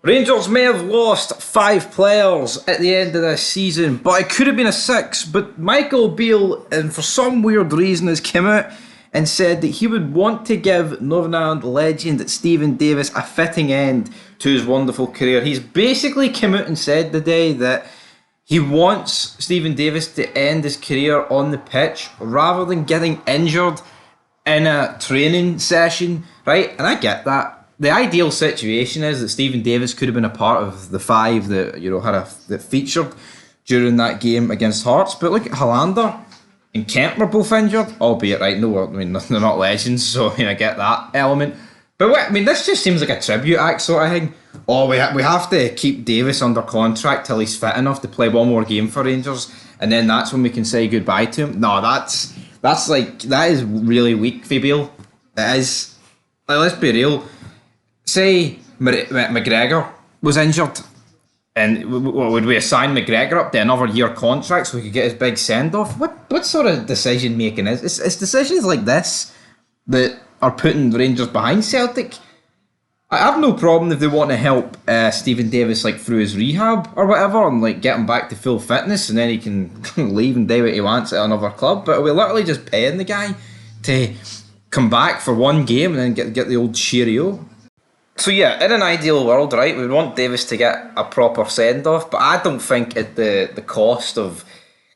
Rangers may have lost 5 players at the end of this season, but it could have been a 6. But Michael Beale, and for some weird reason, has come out and said that he would want to give Northern Ireland legend Stephen Davis a fitting end to his wonderful career. He's basically come out and said today that he wants Stephen Davis to end his career on the pitch rather than getting injured in a training session, right? And I get that. The ideal situation is that Stephen Davis could have been a part of the 5 that that featured during that game against Hearts. But look at Hollander and Kent were both injured, albeit they're not legends, so I get that element. But this just seems like a tribute act sort of thing. Oh, we have to keep Davis under contract till he's fit enough to play one more game for Rangers, and then that's when we can say goodbye to him. No, that is really weak for Beale. It is. Like, let's be real. Say McGregor was injured, and would we assign McGregor up to another year contract so he could get his big send-off? What sort of decision making is it's decisions like this that are putting Rangers behind Celtic? I have no problem if they want to help Stephen Davis through his rehab or whatever and get him back to full fitness, and then he can leave and do what he wants at another club. But we're literally just paying the guy to come back for one game and then get the old cheerio. So yeah, in an ideal world, right, we'd want Davis to get a proper send-off, but I don't think at the cost of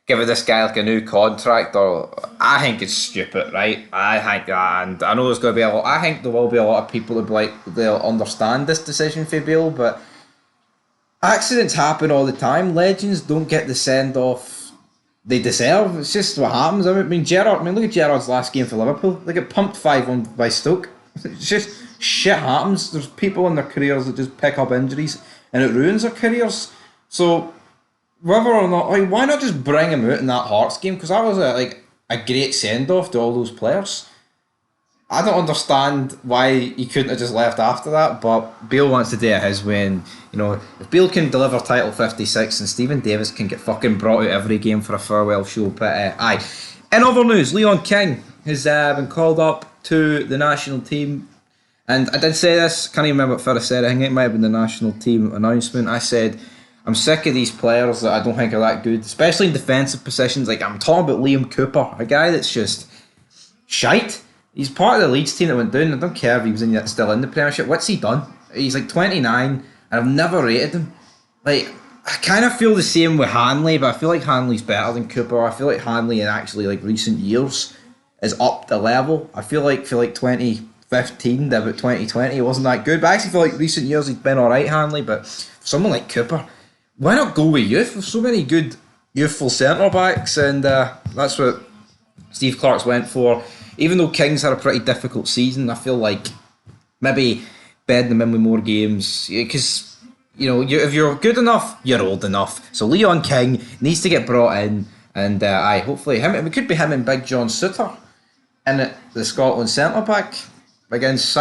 giving this guy a new contract, or I think it's stupid, right? I think, and I know there's going to be I think there will be a lot of people who they'll understand this decision for Beale, but accidents happen all the time. Legends don't get the send-off they deserve. It's just what happens. Gerrard, look at Gerrard's last game for Liverpool. They get pumped 5-1 by Stoke. It's just shit happens. There's people in their careers that just pick up injuries and it ruins their careers. So whether or not, why not just bring him out in that Hearts game? Because that was a great send off to all those players. I don't understand why he couldn't have just left after that, but Beale wants to do it his way. And if Beale can deliver title 56 and Stephen Davis can get fucking brought out every game for a farewell show, but aye. In other news, Leon King has been called up to the national team. And I did say this, can't even remember what first I said, I think it might have been the national team announcement. I said, I'm sick of these players that I don't think are that good, especially in defensive positions. I'm talking about Liam Cooper, a guy that's just shite. He's part of the Leeds team that went down. I don't care if he was still in the Premiership. What's he done? He's 29, and I've never rated him. I kind of feel the same with Hanley, but I feel like Hanley's better than Cooper. I feel like Hanley in actually recent years is up the level. I feel like 2015 to about 2020 he wasn't that good, but I actually feel like recent years he's been alright, Hanley. But for someone like Cooper, why not go with youth? There's so many good youthful centre backs, and that's what Steve Clark's went for. Even though King's had a pretty difficult season, I feel like maybe bedding them in with more games, because if you're good enough, you're old enough. So Leon King needs to get brought in, and hopefully it could be him and Big John Souttar in the Scotland centre back against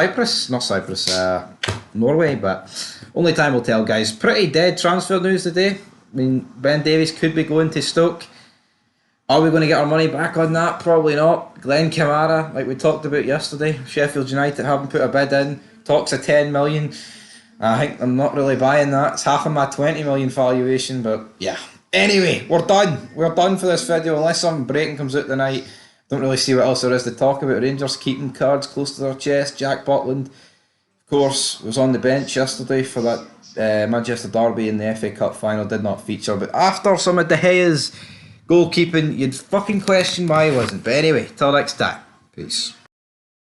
Norway, but only time will tell, guys. Pretty dead transfer news today. Ben Davies could be going to Stoke. Are we going to get our money back on that? Probably not. Glenn Kamara, like we talked about yesterday, Sheffield United haven't put a bid in. Talks of 10 million. I think I'm not really buying that. It's half of my 20 million valuation, but yeah. Anyway, we're done. We're done for this video. Unless something breaking comes out tonight, don't really see what else there is to talk about. Rangers keeping cards close to their chest. Jack Butland, of course, was on the bench yesterday for that Manchester derby in the FA Cup final. Did not feature, but after some of De Gea's goalkeeping, you'd fucking question why he wasn't. But anyway, till next time. Peace.